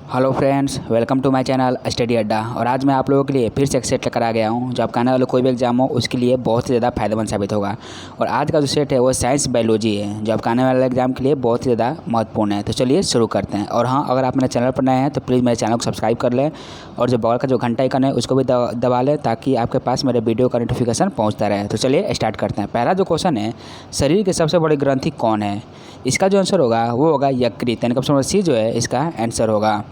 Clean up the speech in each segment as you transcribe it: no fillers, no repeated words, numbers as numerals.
Hello friends, welcome to my channel study Adda. और आज मैं आप लोगों के लिए फिर से एक सेट लेकर आ गया हूं जो आपका आने वाला कोई भी एग्जाम हो उसके लिए बहुत ही ज़्यादा फायदेमंद साबित होगा। और आज का जो सेट है वो साइंस बायोलॉजी है जो आपका आने वाले एग्जाम के लिए बहुत ही ज़्यादा महत्वपूर्ण है। तो चलिए शुरू करते हैं। और हाँ, अगर आप मेरे चैनल पर नए हैं तो प्लीज़ मेरे चैनल को सब्सक्राइब कर लें और जो बगल का जो घंटा आइकन है उसको भी दबा लें ताकि आपके पास मेरे वीडियो का नोटिफिकेशन पहुँचता रहे। तो चलिए स्टार्ट करते हैं। पहला जो क्वेश्चन है, शरीर की सबसे बड़ी ग्रंथि कौन है? इसका जो आंसर होगा वो होगा यकृत, यानी ऑप्शन नंबर सी जो है इसका आंसर होगा।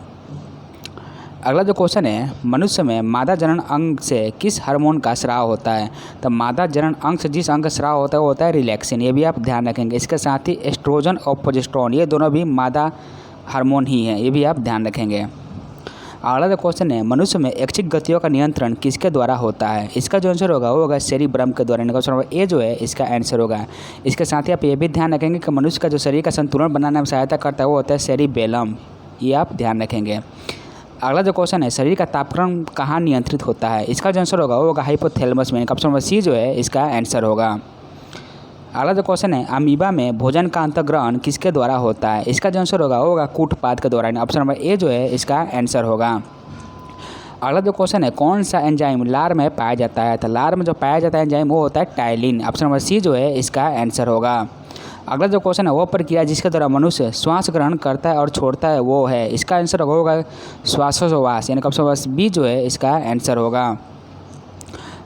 अगला जो क्वेश्चन है, मनुष्य में मादा जनन अंग से किस हार्मोन का स्राव होता है? तो मादा जनन अंग से जिस अंग का स्राव होता है वो होता है रिलैक्सिन। ये भी आप ध्यान रखेंगे। इसके साथ ही एस्ट्रोजन और प्रोजेस्टेरोन ये दोनों भी मादा हार्मोन ही हैं, ये भी आप ध्यान रखेंगे। अगला जो क्वेश्चन है, मनुष्य में ऐच्छिक गतियों का नियंत्रण किसके द्वारा होता है? इसका जो आंसर होगा वो होगा सेरिब्रम के द्वारा। क्वेश्चन नंबर ए जो है इसका आंसर होगा। इसके साथ ही आप ये भी ध्यान रखेंगे कि मनुष्य का जो शरीर का संतुलन बनाने में सहायता करता है वो होता है सेरिबेलम, ये आप ध्यान रखेंगे। अगला जो क्वेश्चन है, शरीर का तापक्रम कहाँ नियंत्रित होता है? इसका जो आंसर होगा वो होगा हाइपोथैलेमस में। ऑप्शन नंबर सी जो है इसका आंसर होगा। अगला जो क्वेश्चन है, अमीबा में भोजन का अंतर्ग्रहण किसके द्वारा होता है? इसका जो आंसर होगा वो होगा कूटपाद के द्वारा। ऑप्शन नंबर ए जो है इसका आंसर होगा। अगला जो क्वेश्चन है, कौन सा एंजाइम लार में पाया जाता है? तो लार में जो पाया जाता है एंजाइम वो होता है टाइलिन। ऑप्शन नंबर सी जो है इसका आंसर होगा। अगला जो क्वेश्चन है, वो प्रक्रिया जिसके द्वारा मनुष्य श्वास ग्रहण करता है और छोड़ता है वो है? इसका आंसर होगा श्वासोच्छ्वास, यानी ऑप्शन नंबर बी जो है इसका आंसर होगा।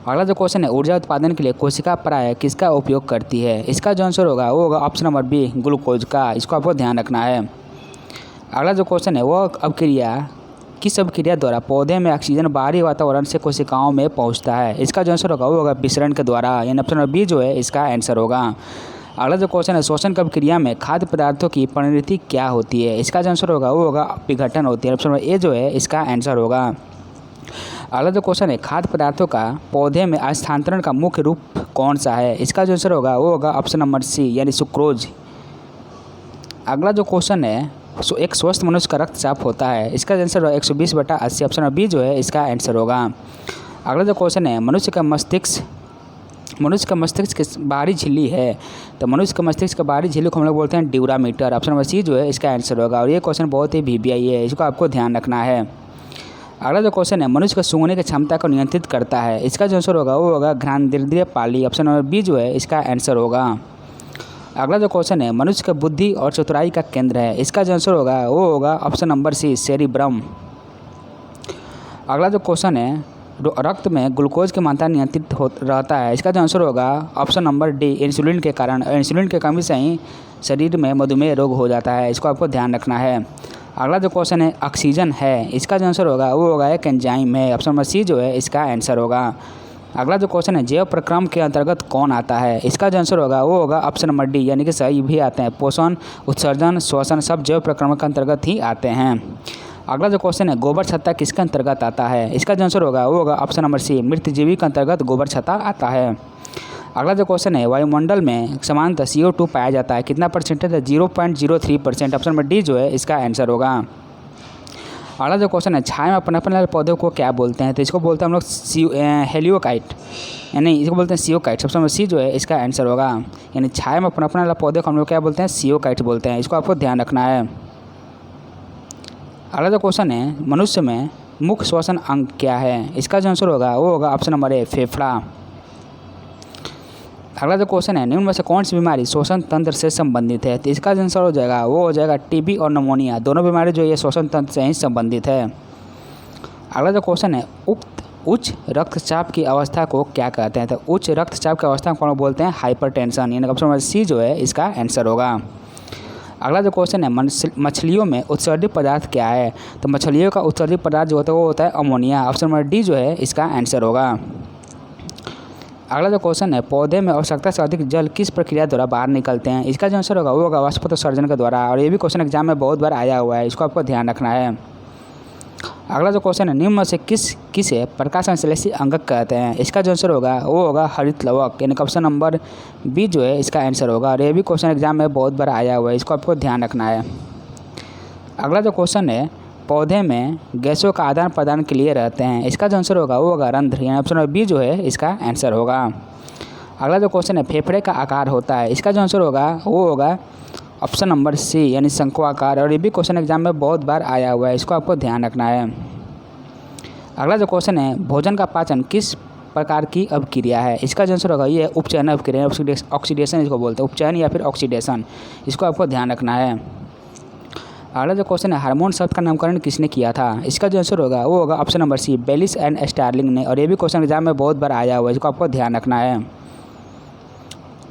अगला जो क्वेश्चन है, ऊर्जा उत्पादन के लिए कोशिका प्राय किसका उपयोग करती है? इसका जो आंसर होगा वो होगा ऑप्शन नंबर बी ग्लूकोज का। इसको आपको ध्यान रखना है। अगला जो क्वेश्चन है, वो किस अभिक्रिया द्वारा पौधे में ऑक्सीजन बाहरी वातावरण से कोशिकाओं में पहुंचता है? इसका जो आंसर होगा वो होगा विसरण के द्वारा, यानी ऑप्शन नंबर बी जो है इसका आंसर होगा। अगला जो क्वेश्चन है, श्वसन क्रिया में खाद्य पदार्थों की परिणति क्या होती है? इसका जो आंसर होगा वो होगा विघटन होती है। ऑप्शन नंबर ए जो है इसका आंसर होगा। अगला जो क्वेश्चन है, खाद्य पदार्थों का पौधे में स्थानांतरण का मुख्य रूप कौन सा है? इसका जो आंसर होगा वो होगा ऑप्शन नंबर सी, यानी सुक्रोज। अगला जो क्वेश्चन है, एक स्वस्थ मनुष्य का रक्तचाप होता है, इसका आंसर होगा 120/80। ऑप्शन नंबर बी जो है इसका आंसर होगा। अगला जो क्वेश्चन है, मनुष्य का मस्तिष्क की बाहरी झिल्ली है, तो मनुष्य का मस्तिष्क का बाहरी झिल्ली को हम लोग बोलते हैं ड्यूरामीटर। ऑप्शन नंबर सी जो है इसका आंसर होगा। और ये क्वेश्चन बहुत ही VBI है, इसको आपको ध्यान रखना है। अगला जो क्वेश्चन है, मनुष्य को सूंघने की क्षमता को नियंत्रित करता है, इसका जो आंसर होगा वो होगा घ्राणेंद्रिय पाली। ऑप्शन नंबर बी जो है इसका आंसर होगा। अगला जो क्वेश्चन है, मनुष्य का बुद्धि और चतुराई का केंद्र है, इसका जो आंसर होगा वो होगा ऑप्शन नंबर सी सेरिब्रम। अगला जो क्वेश्चन है, रक्त में ग्लूकोज की मात्रा नियंत्रित रहता है, इसका जो आंसर होगा ऑप्शन नंबर डी इंसुलिन के कारण। इंसुलिन की कमी से ही शरीर में मधुमेह रोग हो जाता है, इसको आपको ध्यान रखना है। अगला जो क्वेश्चन है, ऑक्सीजन है, इसका जो आंसर होगा वो होगा एक एंजाइम है। ऑप्शन नंबर सी जो है इसका आंसर होगा। अगला जो क्वेश्चन है, जैव प्रक्रम के अंतर्गत कौन आता है? इसका जो आंसर होगा वो होगा ऑप्शन नंबर डी, यानी कि सही भी आते हैं। पोषण, उत्सर्जन, श्वसन सब जैव प्रक्रम के अंतर्गत ही आते हैं। अगला जो क्वेश्चन है, गोबर छत्ता किसके अंतर्गत आता है? इसका जो आंसर होगा वो होगा ऑप्शन नंबर सी मृतजीवी के अंतर्गत गोबर छत्ता आता है। अगला जो क्वेश्चन है, वायुमंडल में सामान्यतः CO2 पाया जाता है, कितना परसेंटेज है? 0.03%। ऑप्शन नंबर डी जो है इसका आंसर होगा। अगला जो क्वेश्चन है, छाया में पनपने वाले पौधे को क्या बोलते हैं? तो इसको बोलते हैं हम लोग हेलियोकाइट, यानी इसको बोलते हैं सियोकाइट। ऑप्शन नंबर सी जो है इसका आंसर होगा। यानी छाया में पनपने वाले पौधे को हम लोग क्या बोलते हैं? सियोकाइट बोलते हैं, इसको आपको ध्यान रखना है। अगला जो क्वेश्चन है, मनुष्य में मुख्य श्वसन अंग क्या है? इसका जो आंसर होगा वो होगा ऑप्शन नंबर ए फेफड़ा। अगला जो क्वेश्चन है, निम्न में से कौन सी बीमारी श्वसन तंत्र से संबंधित है? तो इसका जो आंसर हो जाएगा वो हो जाएगा TB और निमोनिया, दोनों बीमारी जो ये श्वसन तंत्र से ही संबंधित है। अगला जो क्वेश्चन है, उच्च रक्तचाप की अवस्था को क्या कहते हैं? तो उच्च रक्तचाप की अवस्था को बोलते हैं हाइपरटेंशन, यानी ऑप्शन नंबर सी जो है इसका आंसर होगा। अगला जो क्वेश्चन है, मछलियों में उत्सर्जित पदार्थ क्या है? तो मछलियों का उत्सर्जित पदार्थ जो होता है वो होता है अमोनिया। ऑप्शन नंबर डी जो है इसका आंसर होगा। अगला जो क्वेश्चन है, पौधे में आवश्यकता से अधिक जल किस प्रक्रिया द्वारा बाहर निकलते हैं? इसका जो आंसर होगा वो होगा वाष्पोत्सर्जन के द्वारा। और ये भी क्वेश्चन एग्जाम में बहुत बार आया हुआ है, इसको आपको ध्यान रखना है। अगला जो क्वेश्चन है, निम्न में से किसे प्रकाश संश्लेषी अंगक कहते हैं? इसका जो आंसर होगा वो होगा हरित लवक, यानी ऑप्शन नंबर बी जो है इसका आंसर होगा। और ये भी क्वेश्चन एग्जाम में बहुत बार आया हुआ है, इसको आपको ध्यान रखना है। अगला जो क्वेश्चन है, पौधे में गैसों का आदान प्रदान के लिए रहते हैं, इसका जो आंसर होगा वो होगा रंध्र, यानी ऑप्शन नंबर बी जो है इसका आंसर होगा। अगला जो क्वेश्चन है, फेफड़े का आकार होता है, इसका जो आंसर होगा वो होगा ऑप्शन नंबर सी यानी शंक्वाकार। और ये भी क्वेश्चन एग्जाम में बहुत बार आया हुआ है, इसको आपको ध्यान रखना है। अगला जो क्वेश्चन है, भोजन का पाचन किस प्रकार की अभिक्रिया है? इसका जो आंसर होगा ये उपचयन अभिक्रिया, ऑक्सीडेशन इसको बोलते हैं, उपचयन या फिर ऑक्सीडेशन, इसको आपको ध्यान रखना है। अगला जो क्वेश्चन है, हार्मोन शब्द का नामकरण किसने किया था? इसका जो आंसर होगा वो होगा option number C, Bayliss and Starling ने। और ये भी क्वेश्चन एग्जाम में बहुत बार आया हुआ है, इसको आपको ध्यान रखना है।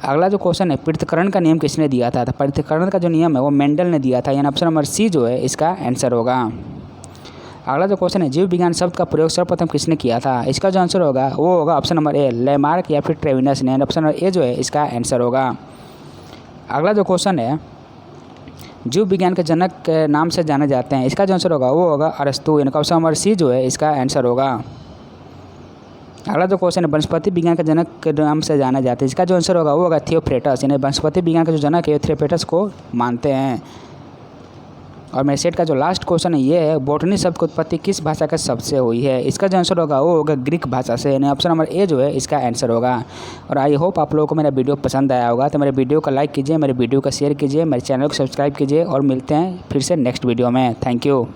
अगला जो क्वेश्चन है, पृथक्करण का नियम किसने दिया था? तो पृथक्करण का जो नियम है वो मेंडल ने दिया था, यानी ऑप्शन नंबर सी जो है इसका आंसर होगा। अगला जो क्वेश्चन है, जीव विज्ञान शब्द का प्रयोग सर्वप्रथम किसने किया था? इसका जो आंसर होगा वो होगा ऑप्शन नंबर ए, लेमार्क या फिर ट्रेविनस ने। ऑप्शन नंबर ए जो है इसका आंसर होगा। अगला जो क्वेश्चन है, जीव विज्ञान के जनक के नाम से जाने जाते हैं, इसका जो आंसर होगा वो होगा अरस्तु, यानी ऑप्शन नंबर सी जो है इसका आंसर होगा। अगला जो क्वेश्चन है, वनस्पति विज्ञान के जनक के नाम से जाने जाते हैं, इसका जो आंसर होगा वो होगा थियोफ्रेटस, यानी वनस्पति विज्ञान का जो जनक है थियोफ्रेटस को मानते हैं। और मेरे सेट का जो लास्ट क्वेश्चन है ये है, बॉटनी शब्द की उत्पत्ति किस भाषा के शब्द से हुई है? इसका जो आंसर होगा वो होगा ग्रीक भाषा से, यानी ऑप्शन नंबर ए जो है इसका आंसर होगा। और आई होप आप लोगों को मेरा वीडियो पसंद आया होगा, तो मेरे वीडियो को लाइक कीजिए, मेरे वीडियो को शेयर कीजिए, मेरे चैनल को सब्सक्राइब कीजिए, और मिलते हैं फिर से नेक्स्ट वीडियो में। Thank you.